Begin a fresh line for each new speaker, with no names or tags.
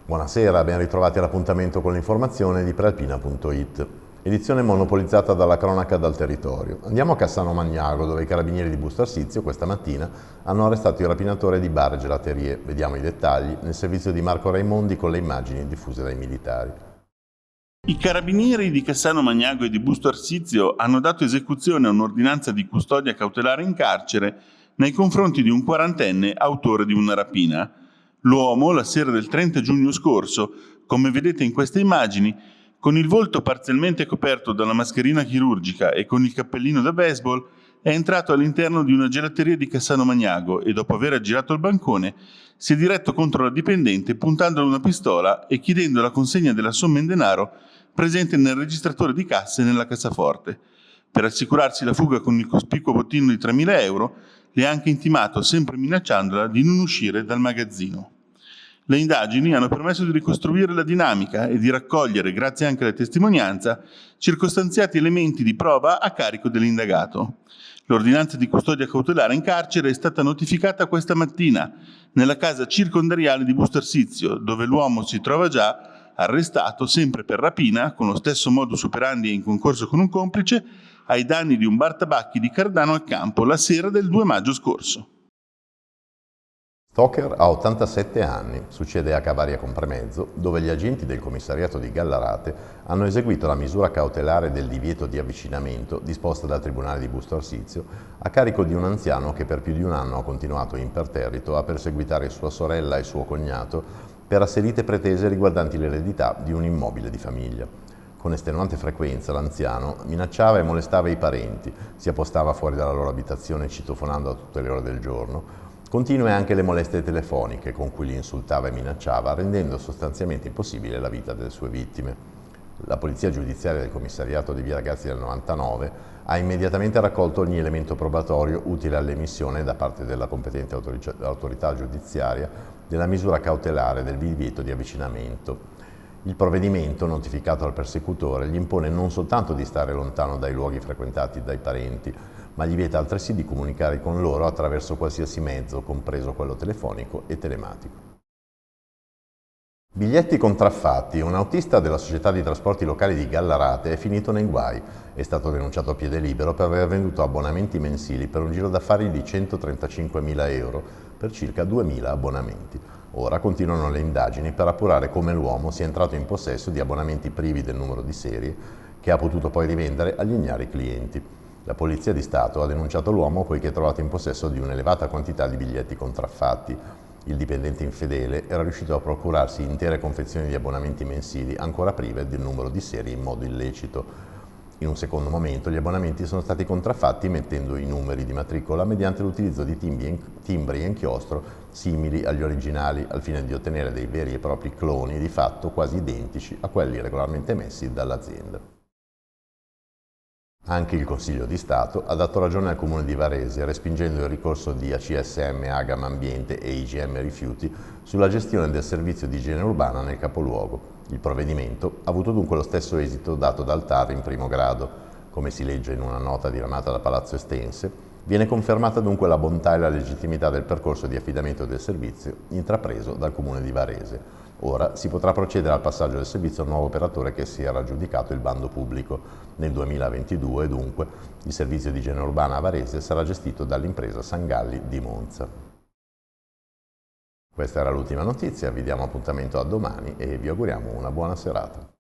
Buonasera, ben ritrovati all'appuntamento con l'informazione di Prealpina.it. Edizione monopolizzata dalla cronaca dal territorio. Andiamo a Cassano Magnago, dove i carabinieri di Busto Arsizio questa mattina hanno arrestato il rapinatore di bar e gelaterie. Vediamo i dettagli nel servizio di Marco Raimondi con le immagini diffuse dai militari.
I carabinieri di Cassano Magnago e di Busto Arsizio hanno dato esecuzione a un'ordinanza di custodia cautelare in carcere nei confronti di un quarantenne autore di una rapina. L'uomo, la sera del 30 giugno scorso, come vedete in queste immagini, con il volto parzialmente coperto dalla mascherina chirurgica e con il cappellino da baseball, è entrato all'interno di una gelateria di Cassano Magnago e, dopo aver aggirato il bancone, si è diretto contro la dipendente puntandole una pistola e chiedendo la consegna della somma in denaro presente nel registratore di casse nella cassaforte. Per assicurarsi la fuga con il cospicuo bottino di 3.000 euro, le ha anche intimato, sempre minacciandola, di non uscire dal magazzino. Le indagini hanno permesso di ricostruire la dinamica e di raccogliere, grazie anche alla testimonianza, circostanziati elementi di prova a carico dell'indagato. L'ordinanza di custodia cautelare in carcere è stata notificata questa mattina nella casa circondariale di Busto Arsizio, dove l'uomo si trova già arrestato sempre per rapina, con lo stesso modus operandi e in concorso con un complice, ai danni di un bar tabacchi di Cardano al Campo la sera del 2 maggio scorso.
Stoker ha 87 anni, succede a Cavaria Compremezzo, dove gli agenti del commissariato di Gallarate hanno eseguito la misura cautelare del divieto di avvicinamento disposta dal Tribunale di Busto Arsizio a carico di un anziano che per più di un anno ha continuato imperterrito a perseguitare sua sorella e suo cognato per asserite pretese riguardanti l'eredità di un immobile di famiglia. Con estenuante frequenza l'anziano minacciava e molestava i parenti, si appostava fuori dalla loro abitazione citofonando a tutte le ore del giorno. Continue anche le molestie telefoniche con cui li insultava e minacciava, rendendo sostanzialmente impossibile la vita delle sue vittime. La polizia giudiziaria del commissariato di Via Ragazzi del 99 ha immediatamente raccolto ogni elemento probatorio utile all'emissione da parte della competente autorità giudiziaria della misura cautelare del divieto di avvicinamento. Il provvedimento, notificato al persecutore, gli impone non soltanto di stare lontano dai luoghi frequentati dai parenti, ma gli vieta altresì di comunicare con loro attraverso qualsiasi mezzo, compreso quello telefonico e telematico. Biglietti contraffatti. Un autista della società di trasporti locali di Gallarate è finito nei guai. È stato denunciato a piede libero per aver venduto abbonamenti mensili per un giro d'affari di 135.000 euro per circa 2.000 abbonamenti. Ora continuano le indagini per appurare come l'uomo sia entrato in possesso di abbonamenti privi del numero di serie che ha potuto poi rivendere agli ignari clienti. La Polizia di Stato ha denunciato l'uomo poiché è trovato in possesso di un'elevata quantità di biglietti contraffatti. Il dipendente infedele era riuscito a procurarsi intere confezioni di abbonamenti mensili ancora prive del numero di serie in modo illecito. In un secondo momento gli abbonamenti sono stati contraffatti mettendo i numeri di matricola mediante l'utilizzo di timbri e inchiostro simili agli originali, al fine di ottenere dei veri e propri cloni di fatto quasi identici a quelli regolarmente emessi dall'azienda. Anche il Consiglio di Stato ha dato ragione al Comune di Varese, respingendo il ricorso di ACSM, Agam Ambiente e IGM Rifiuti sulla gestione del servizio di igiene urbana nel capoluogo. Il provvedimento ha avuto dunque lo stesso esito dato dal TAR in primo grado. Come si legge in una nota diramata da Palazzo Estense, viene confermata dunque la bontà e la legittimità del percorso di affidamento del servizio intrapreso dal Comune di Varese. Ora si potrà procedere al passaggio del servizio a un nuovo operatore che si era aggiudicato il bando pubblico. Nel 2022, dunque, il servizio di igiene urbana a Varese sarà gestito dall'impresa Sangalli di Monza. Questa era l'ultima notizia, vi diamo appuntamento a domani e vi auguriamo una buona serata.